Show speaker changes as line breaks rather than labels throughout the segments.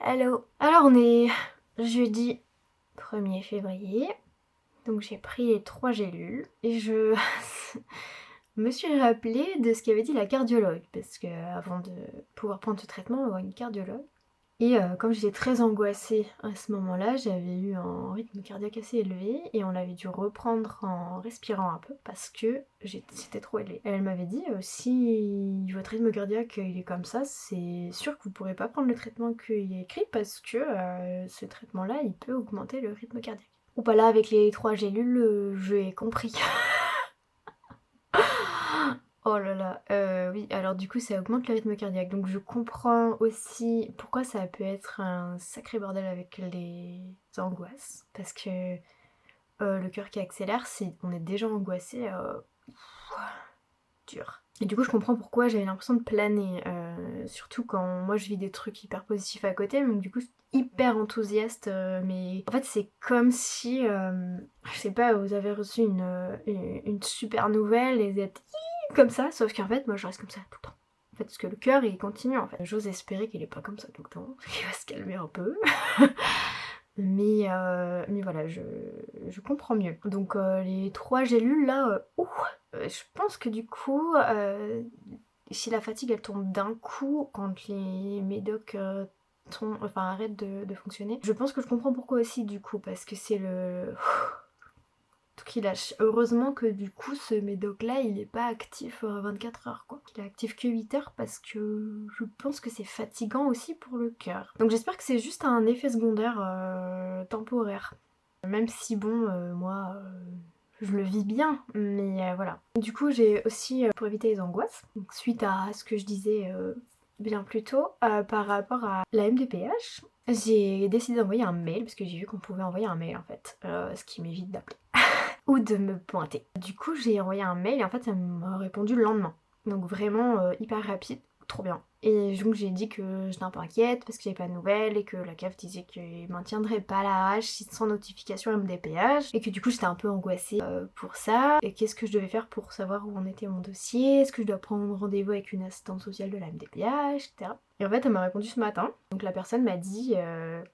Allô. Alors on est jeudi 1er février, donc j'ai pris les 3 gélules et je me suis rappelé de ce qu'avait dit la cardiologue, parce que avant de pouvoir prendre ce traitement, on va voir une cardiologue. Et comme j'étais très angoissée à ce moment-là, j'avais eu un rythme cardiaque assez élevé et on avait dû reprendre en respirant un peu parce que c'était trop élevé. Elle m'avait dit si votre rythme cardiaque il est comme ça, c'est sûr que vous pourrez pas prendre le traitement qu'il y a écrit parce que ce traitement-là il peut augmenter le rythme cardiaque. Ou pas là avec les 3 gélules, j'ai compris. Oh là là, oui, alors du coup ça augmente le rythme cardiaque, donc je comprends aussi pourquoi ça peut être un sacré bordel avec les angoisses, parce que le cœur qui accélère, si on est déjà angoissé, dur. Et du coup je comprends pourquoi j'avais l'impression de planer, surtout quand moi je vis des trucs hyper positifs à côté, donc du coup je suis hyper enthousiaste, mais en fait c'est comme si, je sais pas, vous avez reçu une super nouvelle et vous êtes comme ça, sauf qu'en fait moi je reste comme ça tout le temps. En fait, parce que le cœur il continue en fait. J'ose espérer qu'il est pas comme ça tout le temps, qu'il va se calmer un peu. mais voilà, je comprends mieux. Donc les 3 gélules là, je pense que du coup, si la fatigue elle tombe d'un coup quand les médocs arrêtent de fonctionner, je pense que je comprends pourquoi aussi du coup, parce que c'est le tout qui lâche. Heureusement que du coup ce médoc là il est pas actif 24 heures quoi. Il est actif que 8 heures parce que je pense que c'est fatigant aussi pour le cœur. Donc j'espère que c'est juste un effet secondaire temporaire. Même si bon moi je le vis bien, mais voilà. Du coup j'ai aussi pour éviter les angoisses, donc suite à ce que je disais bien plus tôt par rapport à la MDPH, j'ai décidé d'envoyer un mail parce que j'ai vu qu'on pouvait envoyer un mail en fait, ce qui m'évite d'appeler ou de me pointer. Du coup j'ai envoyé un mail et en fait ça m'a répondu le lendemain. Donc vraiment hyper rapide, trop bien. Et donc j'ai dit que j'étais un peu inquiète parce que j'avais pas de nouvelles et que la CAF disait qu'il maintiendrait pas la hache sans notification MDPH et que du coup j'étais un peu angoissée pour ça. Et qu'est-ce que je devais faire pour savoir où en était mon dossier, est-ce que je dois prendre rendez-vous avec une assistante sociale de la MDPH, etc. Et en fait elle m'a répondu ce matin. Donc la personne m'a dit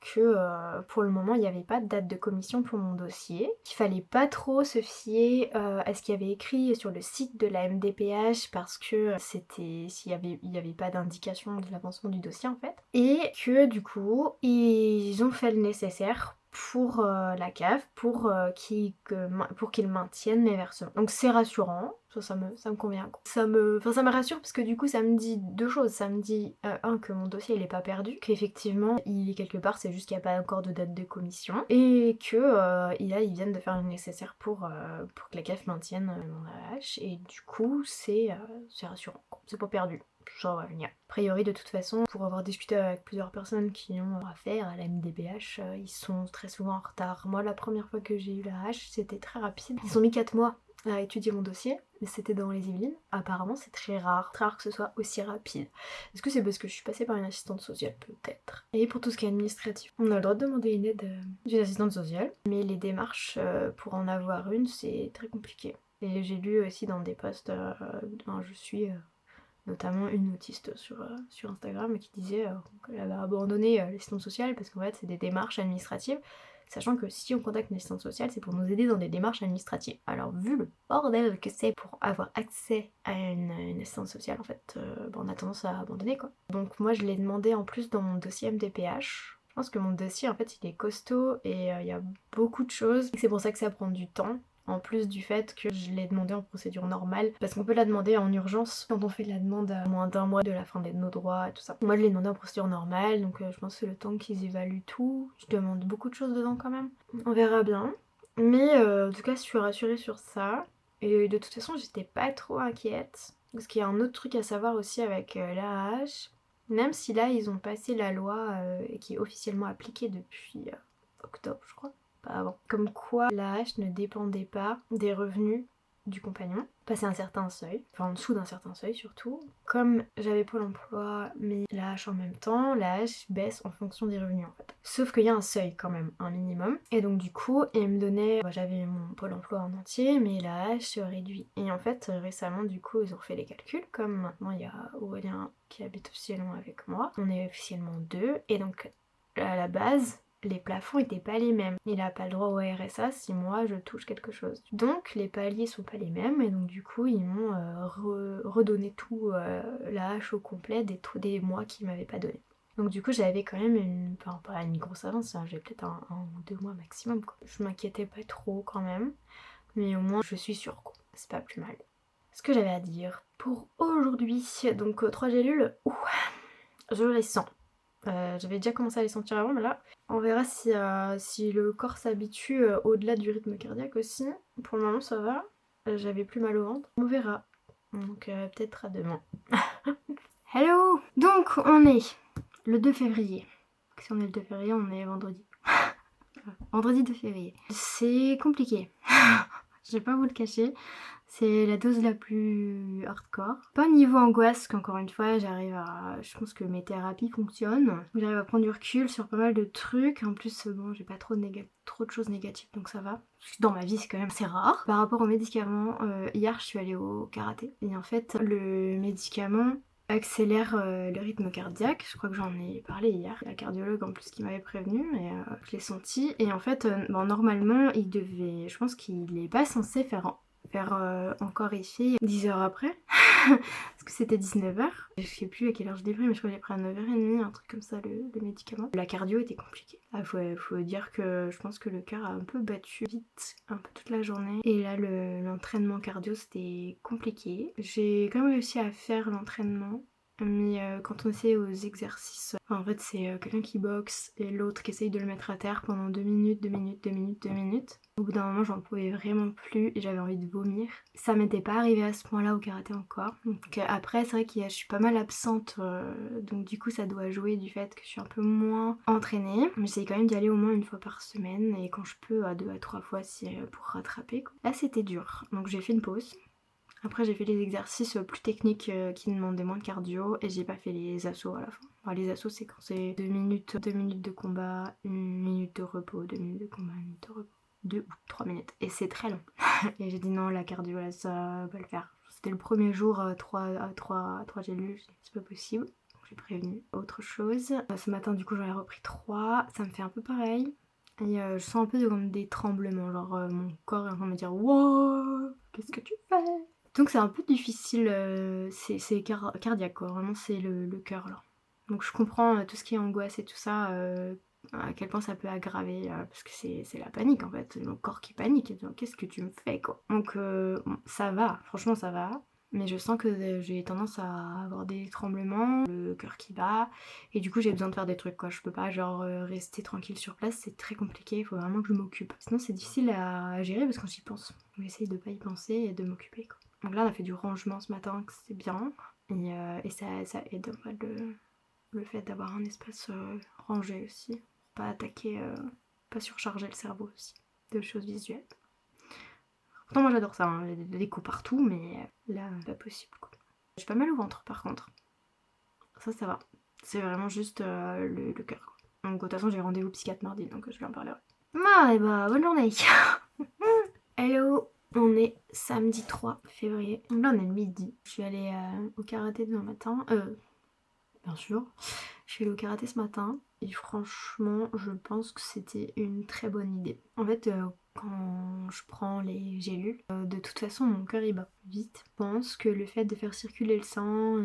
que pour le moment il n'y avait pas de date de commission pour mon dossier, qu'il fallait pas trop se fier à ce qu'il y avait écrit sur le site de la MDPH parce que c'était il y avait pas d'indication de l'avancement du dossier en fait, et que du coup ils ont fait le nécessaire pour la CAF pour qu'ils maintiennent mes versements. Donc c'est rassurant, ça me convient. Ça me rassure parce que du coup ça me dit deux choses. Ça me dit un, que mon dossier il est pas perdu, qu'effectivement il est quelque part, c'est juste qu'il n'y a pas encore de date de commission, et que ils viennent de faire le nécessaire pour que la CAF maintienne mon AH, et du coup c'est rassurant. C'est pas perdu. Ça va venir. A priori, de toute façon, pour avoir discuté avec plusieurs personnes qui ont affaire à la MDPH, ils sont très souvent en retard. Moi, la première fois que j'ai eu la hache, c'était très rapide. Ils ont mis 4 mois à étudier mon dossier, mais c'était dans les Yvelines. Apparemment, c'est très rare que ce soit aussi rapide. Est-ce que c'est parce que je suis passée par une assistante sociale? Peut-être. Et pour tout ce qui est administratif, on a le droit de demander une aide d'une assistante sociale, mais les démarches pour en avoir une, c'est très compliqué. Et j'ai lu aussi dans des posts, je suis notamment une autiste sur Instagram qui disait qu'elle avait abandonné l'assistante sociale parce qu'en fait c'est des démarches administratives, sachant que si on contacte une assistante sociale c'est pour nous aider dans des démarches administratives. Alors vu le bordel que c'est pour avoir accès à une assistante sociale, en fait on a tendance à abandonner quoi. Donc moi je l'ai demandé en plus dans mon dossier MDPH. Je pense que mon dossier en fait il est costaud et il y a beaucoup de choses, c'est pour ça que ça prend du temps. En plus du fait que je l'ai demandé en procédure normale, parce qu'on peut la demander en urgence quand on fait la demande à moins d'un mois de la fin de nos droits et tout ça. Moi je l'ai demandé en procédure normale, donc je pense que c'est le temps qu'ils évaluent tout. Je demande beaucoup de choses dedans quand même. On verra bien. Mais en tout cas je suis rassurée sur ça. Et de toute façon j'étais pas trop inquiète. Parce qu'il y a un autre truc à savoir aussi avec l'AAH. Même si là ils ont passé la loi qui est officiellement appliquée depuis octobre je crois, pas avant. Comme quoi la hache ne dépendait pas des revenus du compagnon, passer un certain seuil, enfin en dessous d'un certain seuil surtout. Comme j'avais Pôle emploi mais la hache en même temps, la hache baisse en fonction des revenus en fait. Sauf qu'il y a un seuil quand même, un minimum. Et donc du coup, il me donnait, j'avais mon Pôle emploi en entier, mais la hache se réduit. Et en fait, récemment du coup, ils ont refait les calculs, comme maintenant il y a Aurélien qui habite officiellement avec moi. On est officiellement deux, et donc à la base, les plafonds étaient pas les mêmes. Il a pas le droit au RSA si moi je touche quelque chose. Donc les paliers sont pas les mêmes et donc du coup ils m'ont redonné tout la hache au complet des mois qu'ils m'avaient pas donné. Donc du coup j'avais quand même enfin pas une grosse avance, hein, j'avais peut-être un ou 2 mois maximum quoi. Je m'inquiétais pas trop quand même, mais au moins je suis sûre quoi, c'est pas plus mal. Ce que j'avais à dire pour aujourd'hui, donc 3 gélules, je les sens. J'avais déjà commencé à les sentir avant, mais là, on verra si le corps s'habitue au-delà du rythme cardiaque aussi. Pour le moment, ça va. J'avais plus mal au ventre. On verra. Donc peut-être à demain. Hello! Donc on est le 2 février. Si on est le 2 février, on est vendredi. Vendredi 2 février. C'est compliqué. Je vais pas vous le cacher. C'est la dose la plus hardcore. Pas niveau angoisse, qu'encore une fois, je pense que mes thérapies fonctionnent. J'arrive à prendre du recul sur pas mal de trucs. En plus, bon, j'ai pas trop de choses négatives, donc ça va. Dans ma vie, c'est quand même assez rare. Par rapport aux médicaments, hier, je suis allée au karaté. Et en fait, le médicament accélère le rythme cardiaque. Je crois que j'en ai parlé hier. La cardiologue en plus qui m'avait prévenu et je l'ai senti. Et en fait, bon, normalement, je pense qu'il est pas censé faire encore effet 10 heures après. Parce que c'était 19h. Je sais plus à quelle heure je l'ai pris, mais je crois que j'ai pris à 9h30, un truc comme ça, le médicament. La cardio était compliquée. Faut dire que je pense que le cœur a un peu battu vite, un peu toute la journée. Et là, l'entraînement cardio, c'était compliqué. J'ai quand même réussi à faire l'entraînement. Mais quand on essaie aux exercices, en fait c'est quelqu'un qui boxe et l'autre qui essaye de le mettre à terre pendant 2 minutes, 2 minutes, 2 minutes, 2 minutes. Au bout d'un moment j'en pouvais vraiment plus et j'avais envie de vomir. Ça m'était pas arrivé à ce point-là au karaté encore. Donc après c'est vrai que je suis pas mal absente, donc du coup ça doit jouer du fait que je suis un peu moins entraînée. Mais j'essaie quand même d'y aller au moins une fois par semaine et quand je peux à 2 à 3 fois pour rattraper quoi. Là c'était dur, donc j'ai fait une pause. Après j'ai fait les exercices plus techniques qui demandaient moins de cardio et j'ai pas fait les assauts à la fin. Enfin, les assauts c'est quand c'est 2 minutes de combat, 1 minute de repos, 2 minutes de combat, 1 minute de repos, 2 ou 3 minutes. Et c'est très long. Et j'ai dit non, la cardio là ça va pas le faire. C'était le premier jour, 3 gélules, c'est pas possible. J'ai prévenu autre chose. Ce matin du coup j'en ai repris 3, ça me fait un peu pareil. Et je sens un peu comme des tremblements, genre mon corps est en train de me dire wow, qu'est-ce que tu fais? Donc c'est un peu difficile, c'est cardiaque quoi, vraiment c'est le cœur là. Donc je comprends tout ce qui est angoisse et tout ça, à quel point ça peut aggraver, parce que c'est la panique en fait, c'est mon corps qui panique, qu'est-ce que tu me fais quoi. Donc bon, ça va, franchement ça va, mais je sens que j'ai tendance à avoir des tremblements, le cœur qui bat, et du coup j'ai besoin de faire des trucs quoi, je peux pas genre rester tranquille sur place, c'est très compliqué, il faut vraiment que je m'occupe. Sinon c'est difficile à gérer parce que j'y pense, j'essaye de pas y penser et de m'occuper quoi. Donc là on a fait du rangement ce matin, que c'est bien, et ça aide en fait le fait d'avoir un espace rangé aussi, pour pas attaquer, pas surcharger le cerveau aussi de choses visuelles. Pourtant moi j'adore ça, hein, j'ai des décos partout, mais là pas possible quoi. J'ai pas mal au ventre par contre, ça va, c'est vraiment juste le cœur quoi. Donc de toute façon j'ai rendez-vous psychiatre mardi, donc je vais en parler. Ah et bah bonne journée. Hello, on est samedi 3 février, donc là on est le midi. Je suis allée au karaté demain matin, bien sûr. Je suis allée au karaté ce matin et franchement je pense que c'était une très bonne idée. En fait quand je prends les gélules, de toute façon mon cœur il bat vite. Je pense que le fait de faire circuler le sang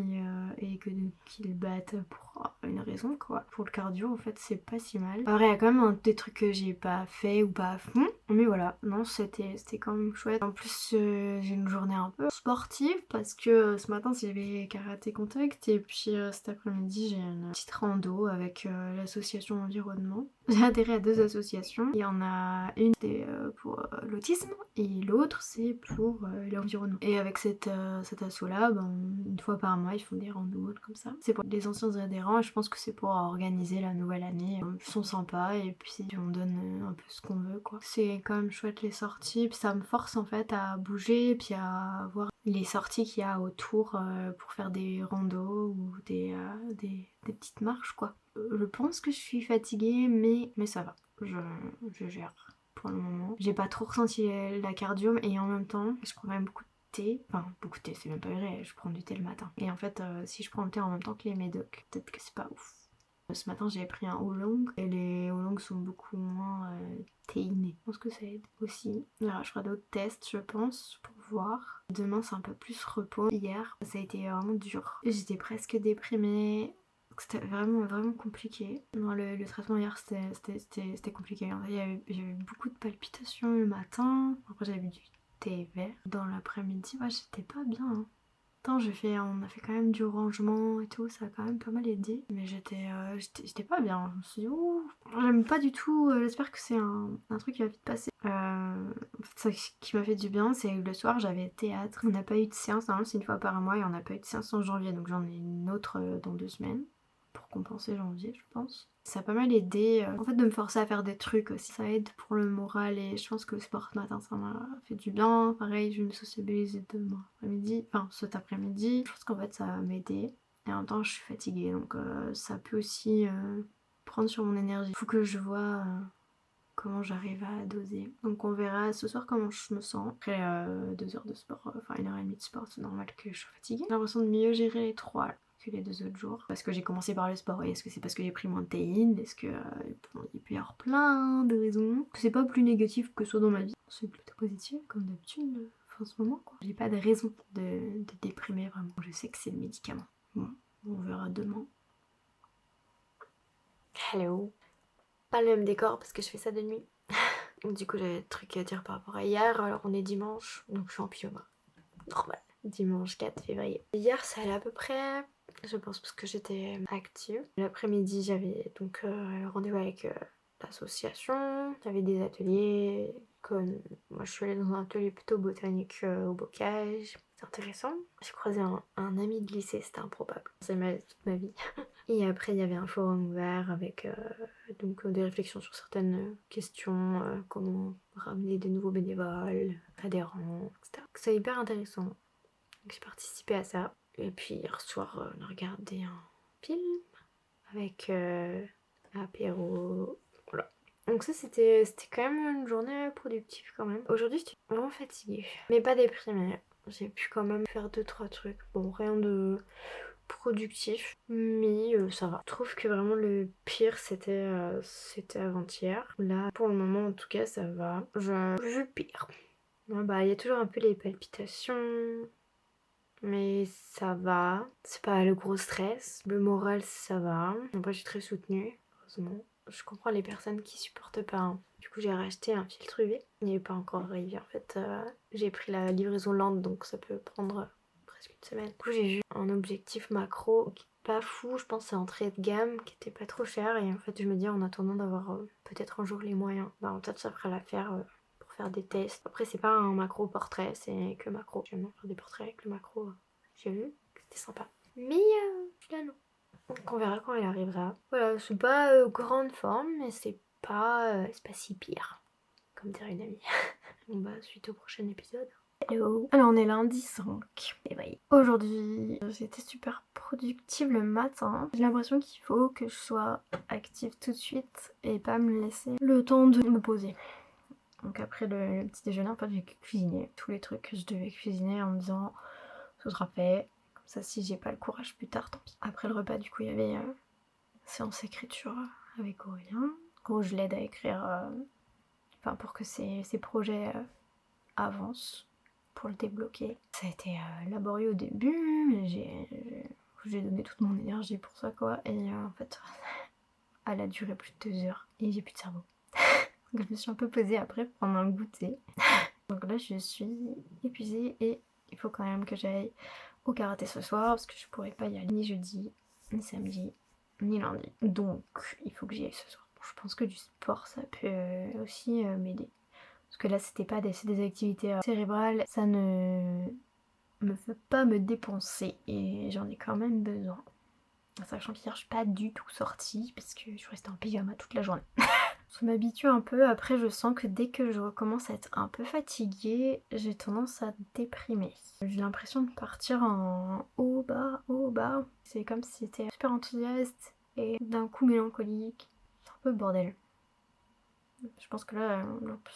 et qu'il batte pour une raison quoi, pour le cardio en fait c'est pas si mal. Alors il y a quand même des trucs que j'ai pas fait ou pas à fond, mais voilà, non c'était quand même chouette. En plus j'ai une journée un peu sportive parce que ce matin j'avais karaté contact et puis cet après-midi j'ai une petite rando avec l'association environnement. J'ai adhéré à 2 associations, il y en a une c'est pour l'autisme et l'autre c'est pour l'environnement. Et avec cet asso là, ben, une fois par mois ils font des randos comme ça. C'est pour les anciens adhérents et je pense que c'est pour organiser la nouvelle année. Ils sont sympas et puis on donne un peu ce qu'on veut quoi. C'est quand même chouette les sorties, puis ça me force en fait à bouger puis à voir les sorties qu'il y a autour pour faire des randos ou des petites marches quoi. Je pense que je suis fatiguée mais ça va, je gère pour le moment. J'ai pas trop ressenti la cardio et en même temps je prends quand même beaucoup de thé, enfin beaucoup de thé c'est même pas vrai, je prends du thé le matin. Et en fait si je prends le thé en même temps que les médocs, peut-être que c'est pas ouf. Ce matin j'ai pris un oolong et les oolongs sont beaucoup moins théinés. Je pense que ça aide aussi. Alors je ferai d'autres tests je pense pour voir. Demain c'est un peu plus repos. Hier ça a été vraiment dur. J'étais presque déprimée. C'était vraiment compliqué. Non, le traitement hier c'était compliqué. En fait, j'ai eu beaucoup de palpitations le matin. Après j'avais bu du thé vert. Dans l'après-midi, ouais, j'étais pas bien. Hein. Attends, on a fait quand même du rangement et tout, ça a quand même pas mal aidé. Mais j'étais pas bien. Je me suis dit, ouh, j'aime pas du tout. J'espère que c'est un truc qui va vite passer. En fait, ce qui m'a fait du bien, c'est que le soir j'avais théâtre. On n'a pas eu de séance, normalement c'est une fois par mois et on n'a pas eu de séance en janvier. Donc j'en ai une autre dans 2 semaines. Pour compenser janvier, je pense. Ça a pas mal aidé, en fait, de me forcer à faire des trucs aussi. Ça aide pour le moral et je pense que le sport ce matin, ça m'a fait du bien. Pareil, je vais me sociabiliser demain après-midi, enfin cet après-midi. Je pense qu'en fait, ça va m'aider. Et en même temps, je suis fatiguée, donc ça peut aussi prendre sur mon énergie. Faut que je vois comment j'arrive à doser. Donc on verra ce soir comment je me sens. Après 2 heures de sport, enfin 1 heure et demie de sport, c'est normal que je sois fatiguée. J'ai l'impression de mieux gérer les 3 que les 2 autres jours. Parce que j'ai commencé par le sport. Et est-ce que c'est parce que j'ai pris moins de théine? Est-ce que il peut y avoir plein de raisons. C'est pas plus négatif que ce soit dans ma vie. C'est plutôt positif comme d'habitude. En ce moment quoi. J'ai pas de raison de déprimer vraiment. Je sais que c'est le médicament. Bon, on verra demain. Hello. Pas le même décor parce que je fais ça de nuit. Du coup j'avais des trucs à dire par rapport à hier. Alors on est dimanche, donc je suis en pyjama. Normal. Dimanche 4 février. Hier ça allait à peu près, je pense parce que j'étais active. L'après-midi j'avais donc rendez-vous avec l'association. J'avais des ateliers. Comme moi je suis allée dans un atelier plutôt botanique au bocage. C'est intéressant. J'ai croisé un ami de lycée, c'était improbable. C'est toute ma vie. Et après il y avait un forum ouvert avec donc des réflexions sur certaines questions, comment ramener des nouveaux bénévoles, adhérents, etc. C'est hyper intéressant. Donc j'ai participé à ça. Et puis hier soir, on a regardé un film avec apéro. Voilà. Donc ça c'était quand même une journée productive quand même. Aujourd'hui j'étais vraiment fatiguée, mais pas déprimée. J'ai pu quand même faire 2-3 trucs. Bon, rien de productif, mais ça va. Je trouve que vraiment le pire c'était avant-hier. Là pour le moment en tout cas ça va. Je pire. Ouais, bah il y a toujours un peu les palpitations, mais ça va. C'est pas le gros stress. Le moral ça va. Après je suis très soutenue, heureusement. Je comprends les personnes qui supportent pas. Hein. Du coup j'ai racheté un filtre UV. Il n'est pas encore arrivé en fait. J'ai pris la livraison lente donc ça peut prendre presque une semaine. Du coup j'ai vu un objectif macro qui est pas fou. Je pense que c'est entrée de gamme qui était pas trop cher. Et en fait je me dis en attendant d'avoir peut-être un jour les moyens. Bah peut-être ça ferait l'affaire pour faire des tests. Après c'est pas un macro portrait, c'est que macro. J'aime bien faire des portraits avec le macro. J'ai vu que c'était sympa. Mais là non. Donc on verra quand elle arrivera. Voilà, c'est pas grande forme, mais c'est pas si pire, comme dirait une amie. Bon bah, suite au prochain épisode. Hello. Alors on est lundi 5 février. Aujourd'hui, j'étais super productive le matin. J'ai l'impression qu'il faut que je sois active tout de suite et pas me laisser le temps de me poser. Donc après le petit déjeuner, en fait j'ai cuisiné tous les trucs que je devais cuisiner en me disant ce sera fait. Ça, si j'ai pas le courage plus tard, tant pis. Après le repas, du coup, il y avait séance écriture avec Aurélien. En gros, je l'aide à écrire, enfin pour que ses projets avancent, pour le débloquer. Ça a été laborieux au début, mais j'ai donné toute mon énergie pour ça, quoi. Et en fait, elle a duré plus de 2 heures et j'ai plus de cerveau. Donc je me suis un peu posée après pour prendre un goûter. Donc là, je suis épuisée et il faut quand même que j'aille au karaté ce soir parce que je pourrais pas y aller ni jeudi, ni samedi, ni lundi. Donc il faut que j'y aille ce soir. Bon, je pense que du sport ça peut aussi m'aider. Parce que là c'est des activités cérébrales, ça ne me fait pas me dépenser et j'en ai quand même besoin. Sachant qu'hier je suis pas du tout sortie parce que je suis restée en pyjama toute la journée. Je m'habitue un peu, après je sens que dès que je recommence à être un peu fatiguée, j'ai tendance à déprimer. J'ai l'impression de partir en haut, bas. C'est comme si c'était super enthousiaste et d'un coup mélancolique. C'est un peu le bordel. Je pense que là,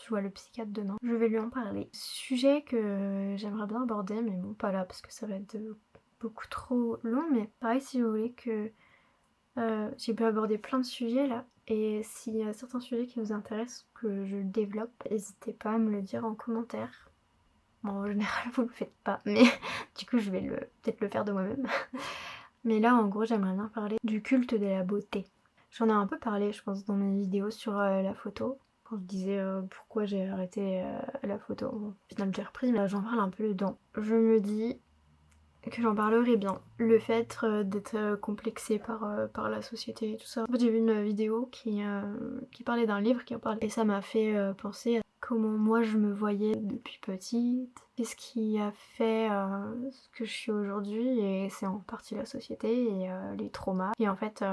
je vois le psychiatre demain. Je vais lui en parler. Sujet que j'aimerais bien aborder, mais bon, pas là parce que ça va être beaucoup trop long. Mais pareil, si vous voulez que J'ai pu aborder plein de sujets là, et s'il y a certains sujets qui vous intéressent que je développe, n'hésitez pas à me le dire en commentaire. Bon, en général vous le faites pas, mais du coup je vais peut-être le faire de moi-même. Mais là en gros j'aimerais bien parler du culte de la beauté. J'en ai un peu parlé je pense dans mes vidéos sur la photo, quand je disais pourquoi j'ai arrêté la photo. Bon, au final j'ai repris, mais j'en parle un peu dedans. Je me dis que j'en parlerai bien. Le fait d'être complexé par la société et tout ça. En fait, j'ai vu une vidéo qui parlait d'un livre qui en parlait. Et ça m'a fait penser à comment moi je me voyais depuis petite. Qu'est-ce qui a fait ce que je suis aujourd'hui. Et c'est en partie la société et les traumas. Et en fait,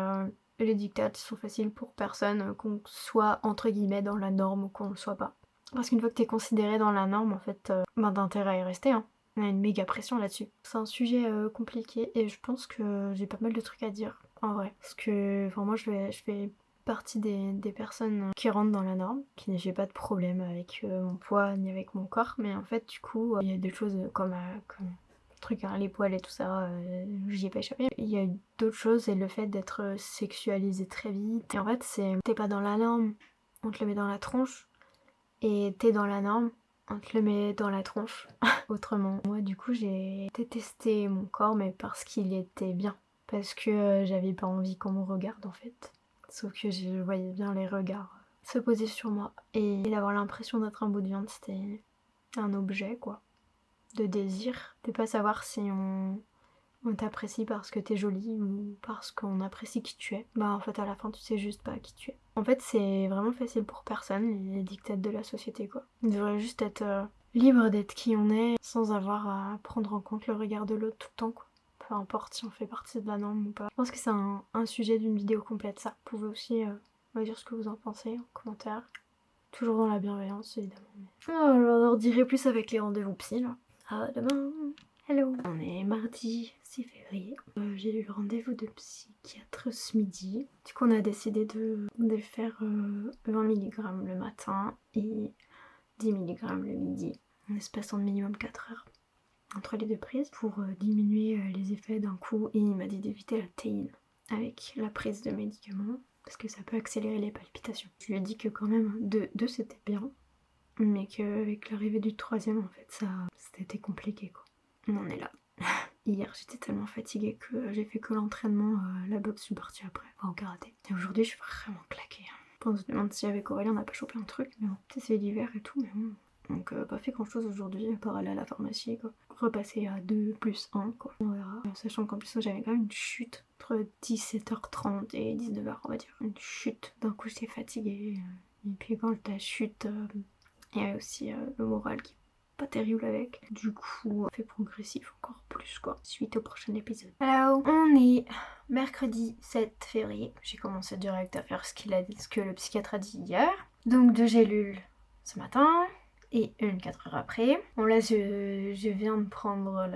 les dictats sont faciles pour personne, qu'on soit entre guillemets dans la norme ou qu'on le soit pas. Parce qu'une fois que t'es considéré dans la norme, en fait, d'intérêt à y rester, hein. On a une méga pression là-dessus. C'est un sujet compliqué et je pense que j'ai pas mal de trucs à dire en vrai. Parce que enfin, moi je fais partie des personnes qui rentrent dans la norme, qui j'ai pas de problème avec mon poids ni avec mon corps, mais en fait du coup il y a des choses comme le truc hein, les poils et tout ça, j'y ai pas échappé. Il y a d'autres choses et le fait d'être sexualisé très vite. Et en fait c'est t'es pas dans la norme, on te le met dans la tronche et t'es dans la norme. On te le met dans la tronche. Autrement, moi du coup j'ai détesté mon corps mais parce qu'il était bien. Parce que j'avais pas envie qu'on me regarde en fait. Sauf que je voyais bien les regards se poser sur moi. Et d'avoir l'impression d'être un bout de viande, c'était un objet quoi. De désir. De pas savoir si on t'apprécie parce que t'es jolie ou parce qu'on apprécie qui tu es. Bah en fait à la fin tu sais juste pas qui tu es. En fait c'est vraiment facile pour personne les dictats de la société quoi. On devrait juste être libre d'être qui on est sans avoir à prendre en compte le regard de l'autre tout le temps quoi. Peu importe si on fait partie de la norme ou pas. Je pense que c'est un sujet d'une vidéo complète ça. Vous pouvez aussi me dire ce que vous en pensez en commentaire. Toujours dans la bienveillance évidemment. Oh, je leur dirai plus avec les rendez-vous psy là. À demain. Hello. On est mardi 6 février. J'ai eu le rendez-vous de psychiatre ce midi. Du coup on a décidé de faire 20 mg le matin et 10 mg le midi. En espaçant de minimum 4 heures entre les deux prises pour diminuer les effets d'un coup, et il m'a dit d'éviter la théine avec la prise de médicaments parce que ça peut accélérer les palpitations. Je lui ai dit que quand même deux c'était bien, mais qu'avec l'arrivée du troisième en fait c'était compliqué quoi. On en est là. Hier j'étais tellement fatiguée que j'ai fait que l'entraînement, la boxe je suis partie après, enfin, au karaté. Et aujourd'hui je suis vraiment claquée. On se demande si avec Aurélien on n'a pas chopé un truc, mais bon, c'est l'hiver et tout, mais bon. Donc pas fait grand chose aujourd'hui, à part aller à la pharmacie quoi. Repasser à 2 plus 1 quoi, on verra. Sachant qu'en plus j'avais quand même une chute entre 17h30 et 19h on va dire. Une chute, d'un coup j'étais fatiguée. Et puis quand la chute, il y a aussi le moral qui est pas terrible avec. Du coup, fait progressif encore plus quoi. Suite au prochain épisode. Hello, on est mercredi 7 février. J'ai commencé direct à faire ce que le psychiatre a dit hier. Donc 2 gélules ce matin et une 4 heures après. Bon là je viens de prendre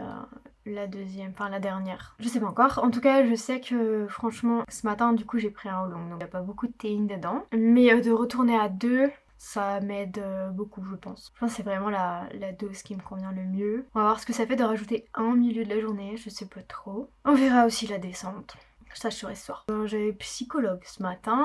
la deuxième, enfin la dernière. Je sais pas encore. En tout cas je sais que franchement ce matin du coup j'ai pris un Oolong. Donc il n'y a pas beaucoup de théine dedans. Mais de retourner à 2, ça m'aide beaucoup je pense. Je pense que c'est vraiment la dose qui me convient le mieux. On va voir ce que ça fait de rajouter un au milieu de la journée, je sais pas trop. On verra aussi la descente. Ça je saurai ce soir. J'avais psychologue ce matin.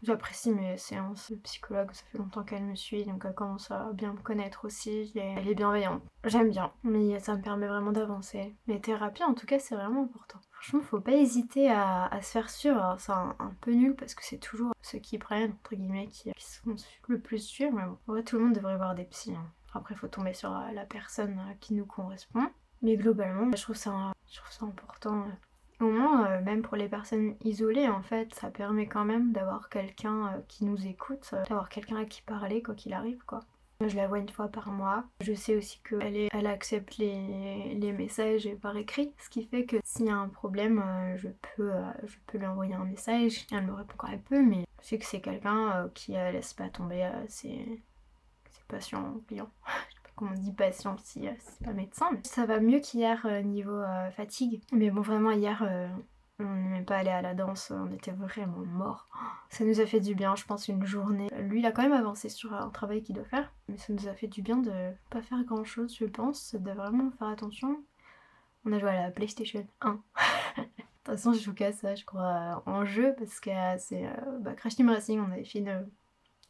J'apprécie mes séances de psychologue, ça fait longtemps qu'elle me suit, donc elle commence à bien me connaître aussi, elle est bienveillante. J'aime bien, mais ça me permet vraiment d'avancer. Les thérapies en tout cas c'est vraiment important. Franchement faut pas hésiter à se faire suivre, alors c'est un peu nul parce que c'est toujours ceux qui prennent, entre guillemets, qui sont le plus sûrs, mais bon, en vrai tout le monde devrait voir des psys. Hein. Après faut tomber sur la personne qui nous correspond, mais globalement je trouve ça important. Au moins, même pour les personnes isolées, en fait, ça permet quand même d'avoir quelqu'un qui nous écoute, d'avoir quelqu'un à qui parler quoi qu'il arrive, quoi. Je la vois une fois par mois. Je sais aussi qu'elle accepte les messages par écrit, ce qui fait que s'il y a un problème, je peux lui envoyer un message. Elle me répond quand elle peut, mais je sais que c'est quelqu'un qui laisse pas tomber ses patients, clients. Comment on dit patient si c'est pas médecin. Mais ça va mieux qu'hier niveau fatigue. Mais bon, vraiment, hier, on n'est même pas allé à la danse, on était vraiment morts. Ça nous a fait du bien, je pense, une journée. Lui, il a quand même avancé sur un travail qu'il doit faire. Mais ça nous a fait du bien de pas faire grand chose, je pense. De vraiment faire attention. On a joué à la PlayStation 1. toute façon je joue qu'à ça je crois en jeu parce que c'est Crash Team Racing, on avait fait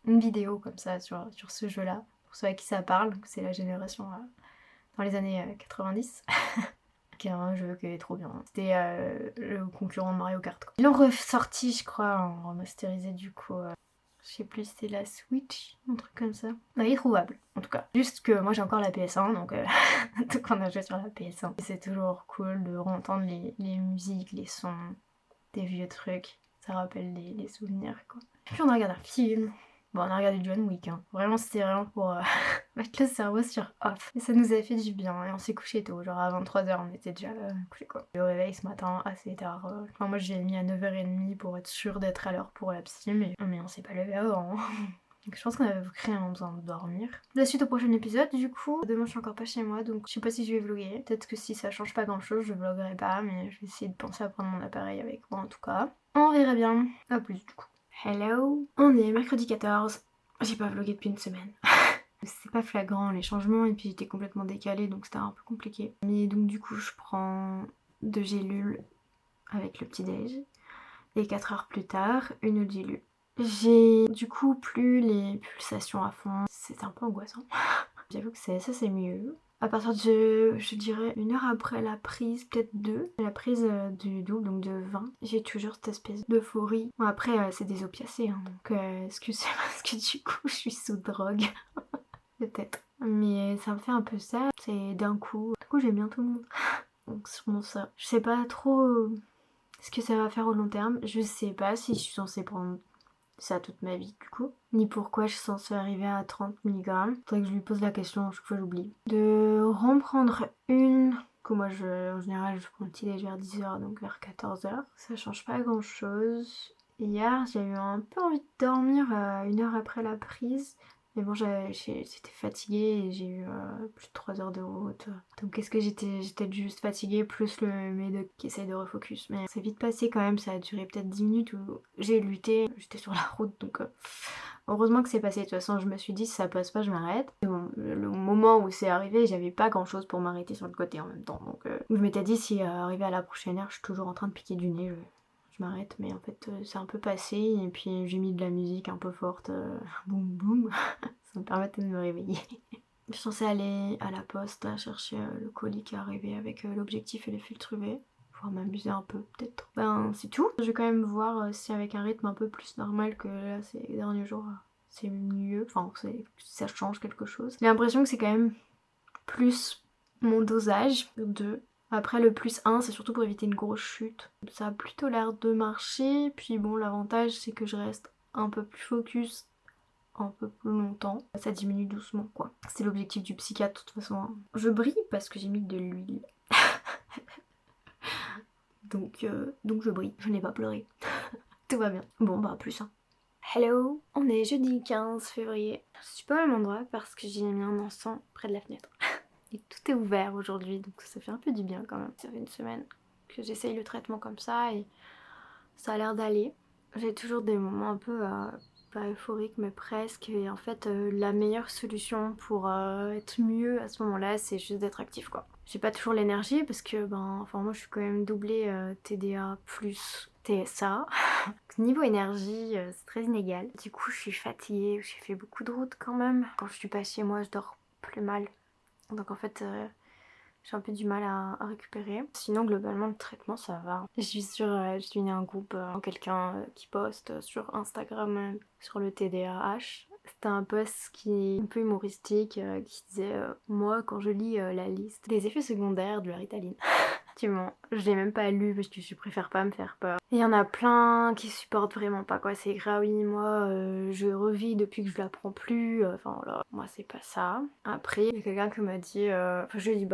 une vidéo comme ça sur ce jeu là, pour ceux à qui ça parle, c'est la génération dans les années 90. Qui est un jeu qui est trop bien. C'était le concurrent de Mario Kart quoi. Ils l'ont ressorti je crois en remasterisé du coup. Je sais plus si c'était la Switch, un truc comme ça. Non, il est trouvable, en tout cas. Juste que moi j'ai encore la PS1, donc on a joué sur la PS1. Et c'est toujours cool de entendre les musiques, les sons, des vieux trucs. Ça rappelle les souvenirs, quoi. Puis on a regardé un film. Bon, on a regardé John Wick, hein. Vraiment, c'était vraiment pour mettre le cerveau sur off. Et ça nous a fait du bien. Et on s'est couché tôt, genre à 23h, on était déjà couché quoi. Et au réveil ce matin, assez tard. Enfin, moi j'ai mis à 9h30 pour être sûre d'être à l'heure pour la psy, mais on s'est pas levé avant. Donc je pense qu'on avait vraiment besoin de dormir. La suite au prochain épisode, du coup. Demain, je suis encore pas chez moi, donc je sais pas si je vais vlogger. Peut-être que si ça change pas grand chose, je vloggerai pas, mais je vais essayer de penser à prendre mon appareil avec moi en tout cas. On verra bien. À plus du coup. Hello. On est mercredi 14. J'ai pas vlogué depuis une semaine. C'est pas flagrant les changements et puis j'étais complètement décalée donc c'était un peu compliqué. Mais donc du coup je prends 2 gélules avec le petit déj et 4 heures plus tard une autre gélule. J'ai du coup plus les pulsations à fond, c'est un peu angoissant. J'avoue que ça c'est mieux. À partir de, je dirais, 1 heure après la prise, peut-être 2, la prise du double, donc de 20, j'ai toujours cette espèce d'euphorie. Bon après c'est des opiacés, hein, donc excusez-moi parce que du coup je suis sous drogue. Peut-être. Mais ça me fait un peu ça, c'est d'un coup. Du coup j'aime bien tout le monde. Donc sûrement ça. Je sais pas trop ce que ça va faire au long terme. Je sais pas si je suis censée prendre ça toute ma vie du coup. Ni pourquoi je suis censée arriver à 30 mg. Faudrait que je lui pose la question, à chaque fois j'oublie. De reprendre une. Que moi en général je prends le petit déj vers 10h donc vers 14h. Ça change pas grand chose. Hier j'ai eu un peu envie de dormir 1 heure après la prise. Mais bon, j'étais fatiguée et j'ai eu plus de 3 heures de route. Donc qu'est-ce que j'étais juste fatiguée, plus le médoc qui essaye de refocus. Mais c'est vite passé quand même, ça a duré peut-être 10 minutes où j'ai lutté. J'étais sur la route, donc heureusement que c'est passé. De toute façon, je me suis dit, si ça passe pas, je m'arrête. Bon, le moment où c'est arrivé, j'avais pas grand-chose pour m'arrêter sur le côté en même temps. Donc je m'étais dit, si arrivé à la prochaine heure, je suis toujours en train de piquer du nez, je m'arrête, mais en fait c'est un peu passé et puis j'ai mis de la musique un peu forte, boum boum, ça me permettait de me réveiller. Je suis censée aller à la poste à chercher le colis qui est arrivé avec l'objectif et les filtres UV, pouvoir m'amuser un peu peut-être. Ben c'est tout, je vais quand même voir si avec un rythme un peu plus normal que là ces derniers jours c'est mieux, enfin ça change quelque chose. J'ai l'impression que c'est quand même plus mon dosage de... Après le +1 c'est surtout pour éviter une grosse chute. Ça a plutôt l'air de marcher. Puis bon l'avantage c'est que je reste un peu plus focus un peu plus longtemps. Ça diminue doucement quoi. C'est l'objectif du psychiatre de toute façon. Je brille parce que j'ai mis de l'huile. donc je brille. Je n'ai pas pleuré. Tout va bien. Bon bah à plus hein. Hello. On est jeudi 15 février. Je suis pas au même endroit parce que j'ai mis un encens près de la fenêtre. Et tout est ouvert aujourd'hui, donc ça fait un peu du bien quand même. Ça fait une semaine que j'essaye le traitement comme ça et ça a l'air d'aller. J'ai toujours des moments un peu, pas euphoriques mais presque. Et en fait, la meilleure solution pour être mieux à ce moment-là, c'est juste d'être actif quoi. J'ai pas toujours l'énergie parce que, moi je suis quand même doublée TDA plus TSA. Niveau énergie, c'est très inégal. Du coup, je suis fatiguée, j'ai fait beaucoup de route quand même. Quand je suis pas chez moi, je dors plus mal. Donc en fait, j'ai un peu du mal à récupérer. Sinon, globalement, le traitement, ça va. Je suis née un groupe, quelqu'un qui poste sur Instagram sur le TDAH. C'était un post qui est un peu humoristique, qui disait moi, quand je lis la liste des effets secondaires de la Ritaline. Effectivement, je l'ai même pas lu parce que je préfère pas me faire peur. Et il y en a plein qui supportent vraiment pas quoi, c'est grave, oui, moi je revis depuis que je la prends plus, enfin voilà, moi c'est pas ça. Après, il y a quelqu'un qui m'a dit, je lui ai dit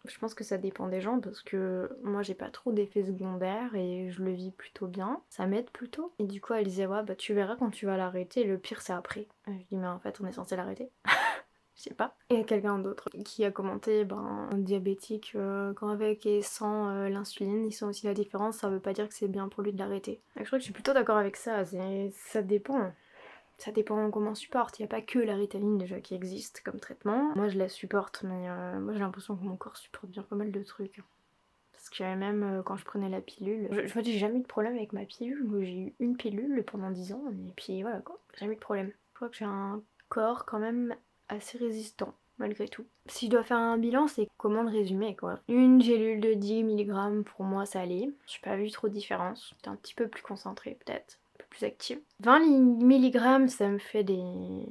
je pense que ça dépend des gens parce que moi j'ai pas trop d'effets secondaires et je le vis plutôt bien, ça m'aide plutôt. Et du coup elle disait ouais tu verras quand tu vas l'arrêter, le pire c'est après. Je dis mais en fait on est censé l'arrêter. Je sais pas. Et quelqu'un d'autre qui a commenté, un diabétique quand avec et sans l'insuline, ils sont aussi la différence, ça veut pas dire que c'est bien pour lui de l'arrêter. Je crois que je suis plutôt d'accord avec ça, ça dépend. Ça dépend comment on supporte, il n'y a pas que la Ritaline déjà qui existe comme traitement. Moi je la supporte, mais moi j'ai l'impression que mon corps supporte bien pas mal de trucs. Parce que même quand je prenais la pilule, en fait j'ai jamais eu de problème avec ma pilule. Moi, j'ai eu une pilule pendant 10 ans et puis voilà quoi, jamais eu de problème. Je crois que j'ai un corps quand même assez résistant malgré tout. Si je dois faire un bilan, c'est comment le résumer quoi. Une gélule de 10 mg pour moi ça allait. J'ai pas vu trop de différence. J'étais un petit peu plus concentrée peut-être, un peu plus active. 20 mg ça me fait des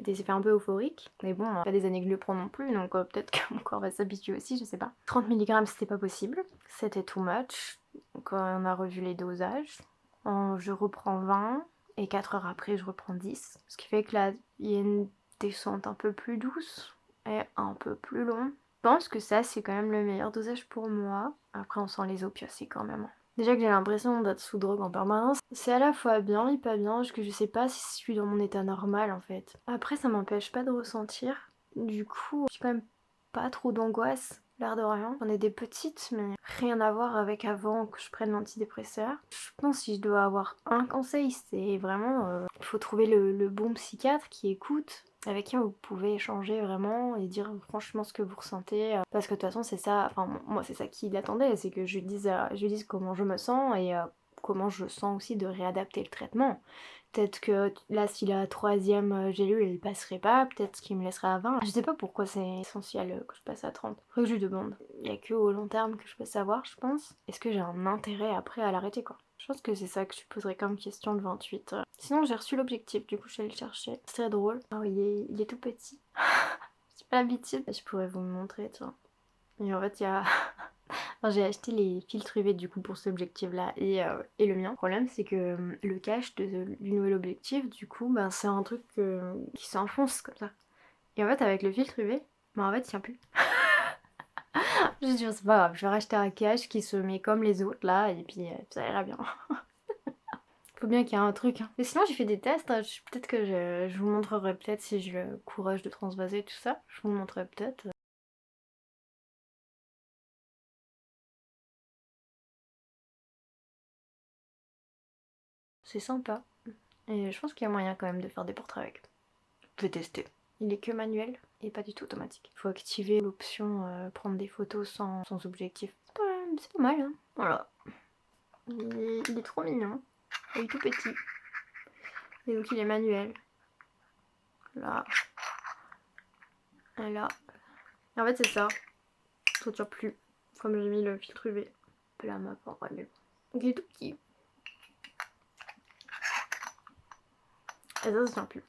effets un peu euphoriques. Mais bon, pas des années que je le prends non plus, donc peut-être que mon corps va s'habituer aussi, je sais pas. 30 mg c'était pas possible, c'était too much. Donc on a revu les dosages. Je reprends 20 et 4 heures après je reprends 10. Ce qui fait que là il y a une descente un peu plus douce et un peu plus long. Je pense que ça c'est quand même le meilleur dosage pour moi. Après on sent les opiacés quand même. Déjà que j'ai l'impression d'être sous drogue en permanence. C'est à la fois bien et pas bien, parce que je sais pas si je suis dans mon état normal en fait. Après ça m'empêche pas de ressentir. Du coup, j'ai quand même pas trop d'angoisse, l'air de rien. J'en ai des petites, mais rien à voir avec avant que je prenne l'antidépresseur. Je pense que si je dois avoir un conseil, c'est vraiment il faut trouver le bon psychiatre qui écoute, avec qui vous pouvez échanger vraiment et dire franchement ce que vous ressentez. Parce que de toute façon, c'est ça, enfin moi c'est ça qu'il attendait, c'est que je lui dise comment je me sens et comment je sens aussi de réadapter le traitement. Peut-être que là, si la troisième gélule elle passerait pas, peut-être qu'il me laissera à 20. Je sais pas pourquoi c'est essentiel que je passe à 30. Faudrait que je lui demande. Il y a que au long terme que je peux savoir, je pense. Est-ce que j'ai un intérêt après à l'arrêter quoi? Je pense que c'est ça que je poserais comme question le 28. Sinon, j'ai reçu l'objectif, du coup, je suis allée le chercher. C'est très drôle. Oh, il est tout petit. J'ai pas l'habitude. Je pourrais vous le montrer, tu vois. Et en fait, il y a. Enfin, j'ai acheté les filtres UV du coup pour cet objectif là et le mien. Le problème c'est que le cache du nouvel objectif du coup c'est un truc qui s'enfonce comme ça. Et en fait avec le filtre UV, en fait il tient plus. Je dis c'est pas grave, je vais racheter un cache qui se met comme les autres là et puis ça ira bien. Faut bien qu'il y ait un truc. Mais sinon j'ai fait des tests, peut-être que je vous montrerai peut-être si j'ai le courage de transvaser tout ça. Je vous le montrerai peut-être. C'est sympa. Et je pense qu'il y a moyen quand même de faire des portraits avec. Je vais tester. Il est que manuel et pas du tout automatique. Il faut activer l'option prendre des photos sans objectif. C'est pas mal, hein. Voilà. Il est trop mignon. Il est tout petit. Et donc il est manuel. Là. Et là. Et en fait c'est ça. Ça ne tire plus. Comme j'ai mis le filtre UV. Un peu la map en vrai, mais bon. Donc il est tout petit. Et ça tient plus.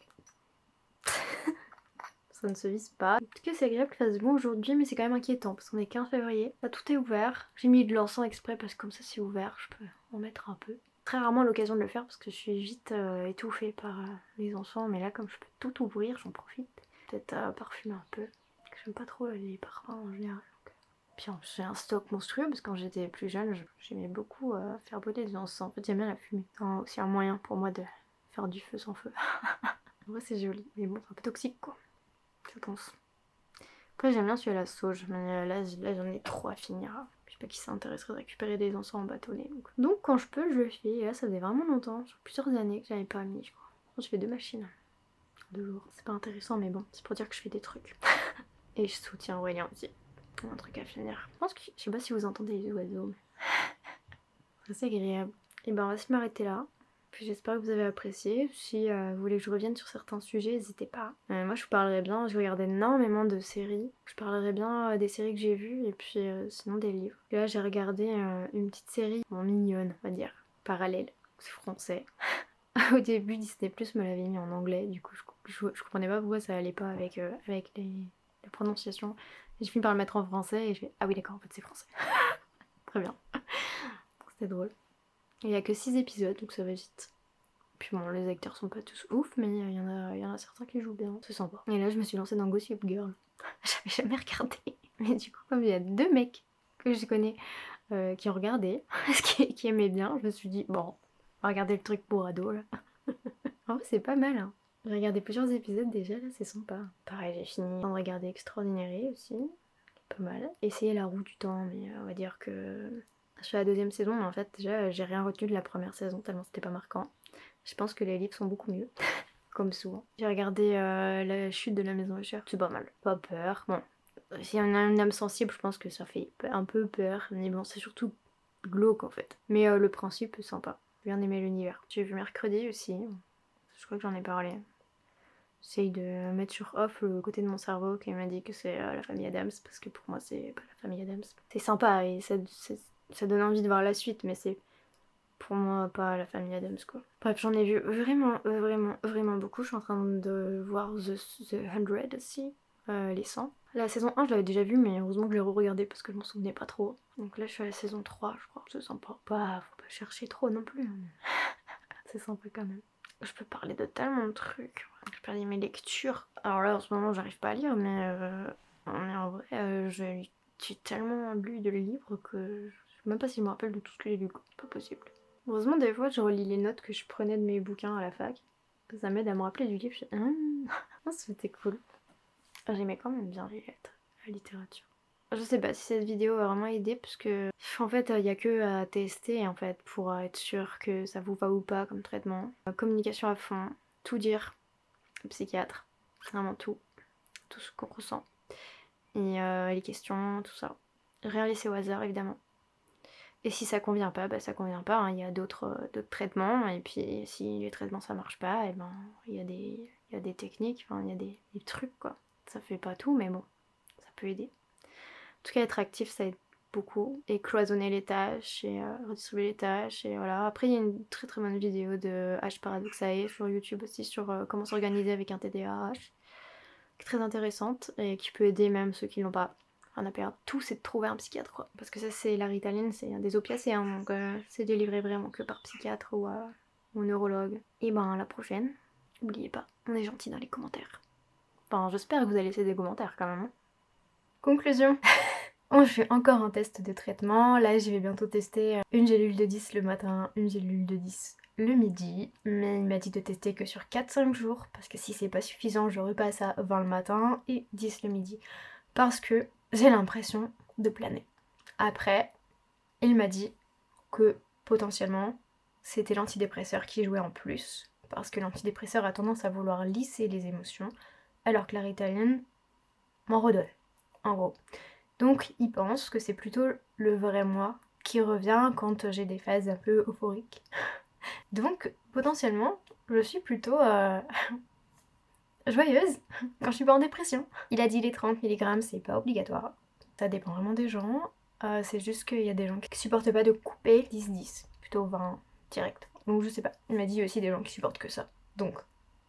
Ça ne se vise pas. En tout cas c'est agréable qu'il fasse bon aujourd'hui mais c'est quand même inquiétant parce qu'on est 15 février. Là tout est ouvert. J'ai mis de l'encens exprès parce que comme ça c'est ouvert, je peux en mettre un peu. Très rarement l'occasion de le faire parce que je suis vite étouffée par les encens mais là comme je peux tout ouvrir j'en profite. Peut-être parfumer un peu. J'aime pas trop les parfums en général. Puis j'ai un stock monstrueux parce que quand j'étais plus jeune j'aimais beaucoup faire brûler des encens. En fait j'aime bien la fumée. C'est aussi un moyen pour moi de faire du feu sans feu. En vrai c'est joli mais bon c'est un peu toxique quoi. Je pense. Après j'aime bien celui à la sauge, mais là j'en ai trop à finir. Je sais pas qui s'intéresserait de récupérer des encens en bâtonnet. Donc quand je peux je le fais, et là ça faisait vraiment longtemps, sur plusieurs années que j'avais pas mis je crois. Je fais 2 machines, 2 jours. C'est pas intéressant mais bon, c'est pour dire que je fais des trucs. Et je soutiens Aurélien aussi. Un truc à finir. Je pense que, je sais pas si vous entendez les oiseaux, mais c'est agréable. Et ben on va se m'arrêter là. Puis j'espère que vous avez apprécié. Si vous voulez que je revienne sur certains sujets, n'hésitez pas. Moi je vous parlerai bien, je regarde énormément de séries. Je parlerai bien des séries que j'ai vues et puis sinon des livres. Et là j'ai regardé une petite série mignonne, on va dire, parallèle. C'est français. Au début Disney Plus me l'avait mis en anglais, du coup je comprenais pas pourquoi ça allait pas avec la prononciation. J'ai fini par le mettre en français et je fais ah oui d'accord en fait c'est français. Très bien. C'était drôle. Il y a que 6 épisodes donc ça va vite. Puis bon les acteurs sont pas tous ouf mais il y en a certains qui jouent bien, c'est sympa. Et là je me suis lancée dans Gossip Girl. J'avais jamais regardé. Mais du coup comme il y a 2 mecs que je connais qui ont regardé, qui aimaient bien, je me suis dit bon, on va regarder le truc pour ado là. En vrai c'est pas mal hein. J'ai regardé plusieurs épisodes déjà là, c'est sympa. Pareil j'ai fini de regarder Extraordinary aussi. Pas mal. Essayer la roue du temps mais on va dire que je suis à la 2e saison mais en fait déjà j'ai rien retenu de la première saison tellement c'était pas marquant. Je pense que les livres sont beaucoup mieux, comme souvent. J'ai regardé La chute de la maison Usher, c'est pas mal. Pas peur, bon, Si on a une âme sensible, je pense que ça fait un peu peur, mais bon, c'est surtout glauque en fait. Mais le principe est sympa. J'ai bien aimé l'univers. J'ai vu mercredi aussi, je crois que j'en ai parlé. J'essaye de mettre sur off le côté de mon cerveau qui m'a dit que c'est la famille Adams, parce que pour moi c'est pas la famille Adams. C'est sympa et ça donne envie de voir la suite, mais c'est pour moi pas la famille Adams quoi. Bref, j'en ai vu vraiment beaucoup. Je suis en train de voir The 100 aussi, les 100. La saison 1 je l'avais déjà vue, mais heureusement que je l'ai re-regardée parce que je m'en souvenais pas trop. Donc là je suis à la saison 3 je crois. C'est sympa. Faut pas chercher trop non plus. C'est sympa quand même. Je peux parler de tellement de trucs. Je peux parler de mes lectures. Alors là en ce moment j'arrive pas à lire, mais en vrai j'ai tellement lu de livres que je sais même pas si je me rappelle de tout ce que j'ai lu. Pas possible. Heureusement des fois je relis les notes que je prenais de mes bouquins à la fac. Ça m'aide à me rappeler du livre. C'était cool. J'aimais quand même bien les lettres, la littérature. Je sais pas si cette vidéo a vraiment aidé parce que en fait il y a que à tester en fait pour être sûr que ça vous va ou pas comme traitement. Communication à fond, tout dire au psychiatre, vraiment tout ce qu'on ressent. Et les questions, tout ça. Rien laisser au hasard évidemment. Et si ça convient pas, bah ça convient pas, hein. Il y a d'autres traitements, et puis si les traitements ça marche pas, et ben il y a des techniques, enfin il y a des trucs quoi. Ça fait pas tout, mais bon, ça peut aider. En tout cas, être actif ça aide beaucoup, et cloisonner les tâches, et redistribuer les tâches, et voilà. Après il y a une très bonne vidéo de H Paradoxae sur YouTube aussi, sur comment s'organiser avec un TDAH, qui est très intéressante, et qui peut aider même ceux qui l'ont pas. On a perdre tout, c'est de trouver un psychiatre quoi. Parce que ça c'est la Ritaline, c'est des opiacés, hein, donc c'est délivré vraiment que par psychiatre ou neurologue. Et ben à la prochaine, n'oubliez pas, on est gentil dans les commentaires. Enfin j'espère que vous allez laisser des commentaires quand même. Hein. Conclusion. Je fais encore un test de traitement, là je vais bientôt tester une gélule de 10 le matin, une gélule de 10 le midi, mais il m'a dit de tester que sur 4-5 jours, parce que si c'est pas suffisant je repasse à 20 le matin et 10 le midi, parce que j'ai l'impression de planer. Après, il m'a dit que potentiellement c'était l'antidépresseur qui jouait en plus, parce que l'antidépresseur a tendance à vouloir lisser les émotions, alors que la Ritaline m'en redonne, en gros. Donc il pense que c'est plutôt le vrai moi qui revient quand j'ai des phases un peu euphoriques. Donc potentiellement, je suis plutôt joyeuse quand je suis pas en dépression. Il a dit les 30 mg, c'est pas obligatoire. Ça dépend vraiment des gens. C'est juste qu'il y a des gens qui supportent pas de couper 10-10, plutôt 20 direct. Donc je sais pas. Il m'a dit aussi des gens qui supportent que ça. Donc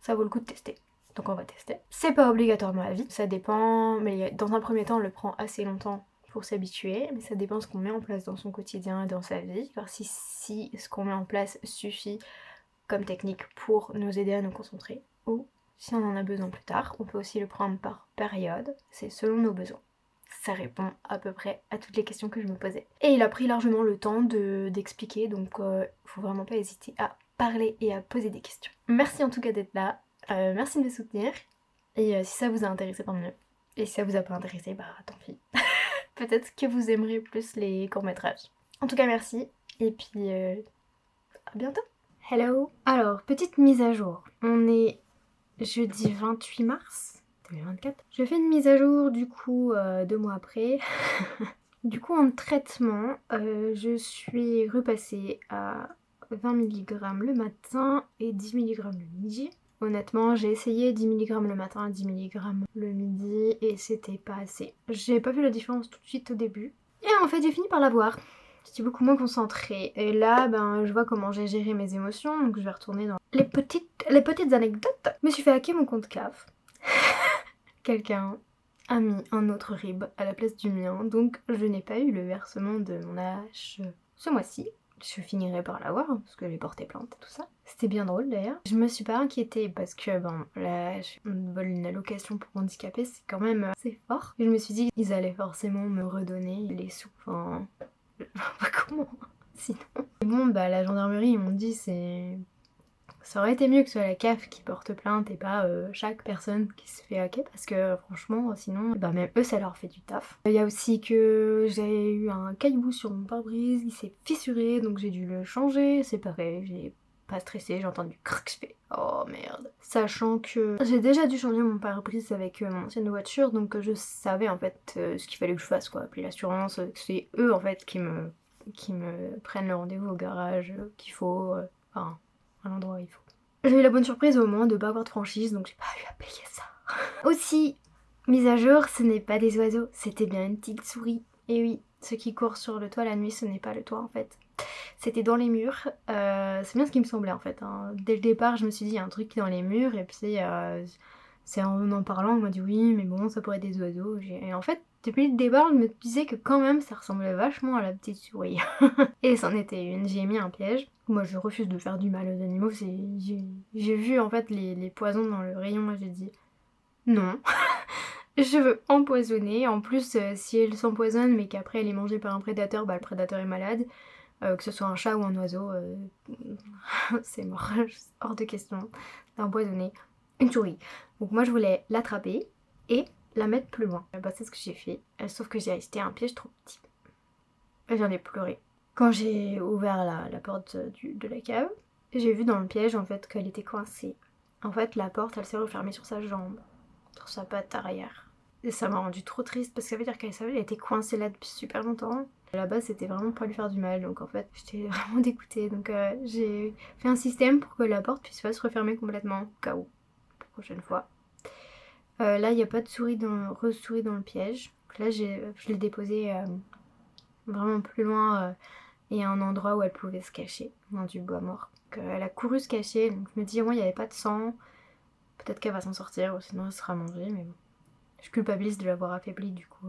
ça vaut le coup de tester. Donc on va tester. C'est pas obligatoirement à vie, ça dépend, mais dans un premier temps on le prend assez longtemps pour s'habituer, mais ça dépend de ce qu'on met en place dans son quotidien et dans sa vie, voir si ce qu'on met en place suffit comme technique pour nous aider à nous concentrer, ou si on en a besoin plus tard, on peut aussi le prendre par période, c'est selon nos besoins. Ça répond à peu près à toutes les questions que je me posais. Et il a pris largement le temps d'expliquer, donc faut vraiment pas hésiter à parler et à poser des questions. Merci en tout cas d'être là. Merci de me soutenir, et si ça vous a intéressé, tant mieux. Et si ça vous a pas intéressé, bah tant pis. Peut-être que vous aimerez plus les courts-métrages. En tout cas merci, et puis à bientôt. Hello. Alors, petite mise à jour. On est jeudi 28 mars 2024. Je fais une mise à jour du coup 2 mois après. Du coup en traitement, je suis repassée à 20 mg le matin et 10 mg le midi. Honnêtement, j'ai essayé 10 mg le matin, 10 mg le midi et c'était pas assez. J'ai pas vu la différence tout de suite au début. Et en fait, j'ai fini par la voir. J'étais beaucoup moins concentrée. Et là, ben, je vois comment j'ai géré mes émotions, donc je vais retourner dans les petites anecdotes. Je me suis fait hacker mon compte CAF. Quelqu'un a mis un autre RIB à la place du mien, donc je n'ai pas eu le versement de mon AH ce mois-ci. Je finirai par l'avoir, hein, parce que j'ai porté plainte et tout ça. C'était bien drôle d'ailleurs. Je me suis pas inquiétée parce que bon, là, une allocation pour handicapés, c'est quand même assez fort. Et je me suis dit qu'ils allaient forcément me redonner les sous. Enfin, comment sinon. Et bon, bah la gendarmerie, ils m'ont dit ça aurait été mieux que ce soit la CAF qui porte plainte et pas chaque personne qui se fait hacker, parce que franchement sinon bah même eux ça leur fait du taf. Il y a aussi que j'ai eu un caillou sur mon pare-brise, il s'est fissuré donc j'ai dû le changer, c'est pareil, j'ai pas stressée, j'ai entendu crac, je fais oh merde. Sachant que j'ai déjà dû changer mon pare-brise avec mon ancienne voiture, donc je savais en fait ce qu'il fallait que je fasse quoi, appeler l'assurance, c'est eux en fait qui me prennent le rendez-vous au garage qu'il faut, enfin à l'endroit où il faut. J'ai eu la bonne surprise au moment de pas avoir de franchise, donc j'ai pas eu à payer ça. Aussi, mise à jour, ce n'est pas des oiseaux, c'était bien une petite souris. Et oui, ceux qui courent sur le toit la nuit, ce n'est pas le toit en fait. C'était dans les murs, c'est bien ce qui me semblait en fait. Hein. Dès le départ, je me suis dit, il y a un truc dans les murs, et puis c'est en parlant, on m'a dit oui, mais bon, ça pourrait être des oiseaux. Et en fait, depuis le départ, je me disais que quand même, ça ressemblait vachement à la petite souris. Et c'en était une, j'ai mis un piège. Moi, je refuse de faire du mal aux animaux, j'ai vu en fait les poisons dans le rayon, et j'ai dit non. Je veux empoisonner. En plus, si elle s'empoisonne mais qu'après elle est mangée par un prédateur, bah le prédateur est malade. Que ce soit un chat ou un oiseau, c'est mort. Hors de question d'empoisonner une souris. Donc moi je voulais l'attraper et la mettre plus loin. Bah c'est ce que j'ai fait. Sauf que j'ai acheté un piège trop petit. Et j'en ai pleuré. Quand j'ai ouvert la porte de la cave, j'ai vu dans le piège en fait qu'elle était coincée. En fait la porte elle s'est refermée sur sa jambe, sur sa patte arrière. Et ça m'a rendu trop triste parce que ça veut dire qu'elle était coincée là depuis super longtemps. À la base c'était vraiment pas lui faire du mal, donc en fait j'étais vraiment dégoûtée. Donc j'ai fait un système pour que la porte puisse pas se refermer complètement, au cas où, pour la prochaine fois. Là il n'y a pas de souris re-souris dans le piège. Donc là je l'ai déposée vraiment plus loin et à un endroit où elle pouvait se cacher, dans du bois mort. Donc elle a couru se cacher, donc je me dis au moins il n'y avait pas de sang. Peut-être qu'elle va s'en sortir, ou sinon elle sera mangée, mais bon. Je culpabilise de l'avoir affaiblie du coup.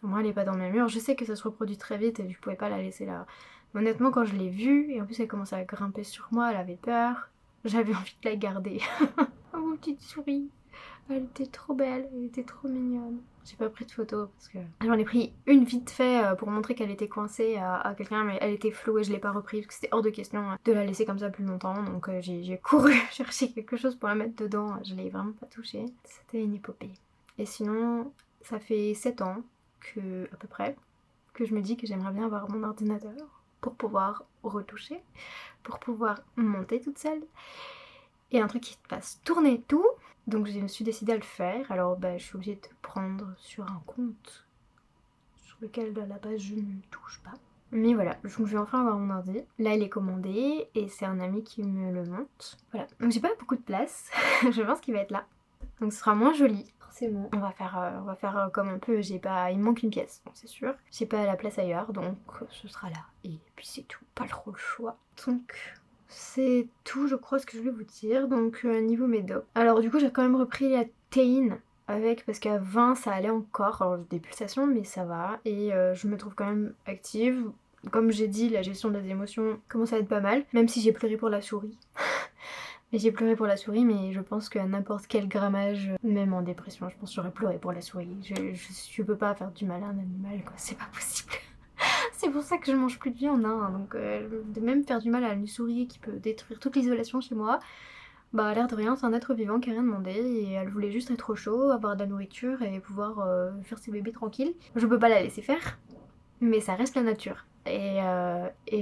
Au moins elle est pas dans mes murs. Je sais que ça se reproduit très vite et je pouvais pas la laisser là. Mais honnêtement quand je l'ai vue, et en plus elle commençait à grimper sur moi, elle avait peur. J'avais envie de la garder. Oh mon petite souris. Elle était trop belle, elle était trop mignonne. J'ai pas pris de photos parce que j'en ai pris une vite fait pour montrer qu'elle était coincée à quelqu'un, mais elle était floue et je l'ai pas repris parce que c'était hors de question de la laisser comme ça plus longtemps. Donc j'ai couru chercher quelque chose pour la mettre dedans. Je l'ai vraiment pas touchée. C'était une épopée. Et sinon, ça fait 7 ans à peu près, que je me dis que j'aimerais bien avoir mon ordinateur pour pouvoir retoucher, pour pouvoir monter toute seule. Et un truc qui te fasse tourner tout. Donc je me suis décidée à le faire. Alors bah, je suis obligée de prendre sur un compte sur lequel à la base je ne touche pas. Mais voilà, donc je vais enfin avoir mon ordi. Là il est commandé et c'est un ami qui me le monte. Voilà, donc j'ai pas beaucoup de place. Je pense qu'il va être là. Donc ce sera moins joli. Forcément. On va faire comme on peut. Il me manque une pièce, donc c'est sûr. J'ai pas la place ailleurs, donc ce sera là. Et puis c'est tout. Pas trop le choix. Donc c'est tout, je crois, ce que je voulais vous dire. Donc niveau médoc. Alors du coup j'ai quand même repris la théine avec, parce qu'à 20 ça allait encore. Alors j'ai des pulsations mais ça va. Et je me trouve quand même active. Comme j'ai dit, la gestion des émotions commence à être pas mal. Même si j'ai pleuré pour la souris. Mais j'ai pleuré pour la souris, mais je pense qu'à n'importe quel grammage, même en dépression, je pense que j'aurais pleuré pour la souris. Je peux pas faire du mal à un animal, quoi, c'est pas possible. C'est pour ça que je mange plus de viande, hein. Donc de même faire du mal à une souris qui peut détruire toute l'isolation chez moi, bah à l'air de rien, c'est un être vivant qui a rien demandé et elle voulait juste être au chaud, avoir de la nourriture et pouvoir faire ses bébés tranquilles. Je peux pas la laisser faire, mais ça reste la nature. Et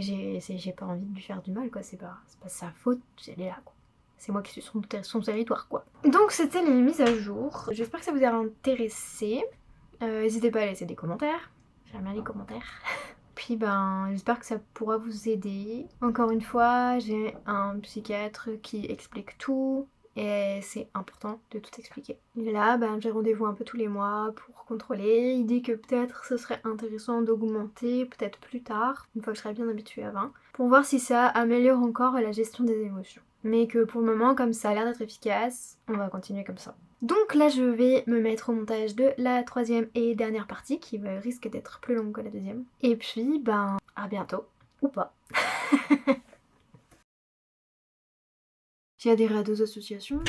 j'ai pas envie de lui faire du mal, quoi, c'est pas sa faute, elle est là, quoi. C'est moi qui suis son territoire, quoi. Donc c'était les mises à jour. J'espère que ça vous a intéressé. N'hésitez pas à laisser des commentaires. J'aime bien les commentaires. Puis ben j'espère que ça pourra vous aider. Encore une fois, j'ai un psychiatre qui explique tout. Et c'est important de tout expliquer. Et là, ben, j'ai rendez-vous un peu tous les mois pour contrôler. Il dit que peut-être ce serait intéressant d'augmenter, peut-être plus tard, une fois que je serai bien habituée à 20, pour voir si ça améliore encore la gestion des émotions. Mais que pour le moment, comme ça a l'air d'être efficace, on va continuer comme ça. Donc là, je vais me mettre au montage de la 3e et dernière partie, qui risque d'être plus longue que la 2e. Et puis, ben, à bientôt. Ou pas. J'ai adhéré à 2 associations.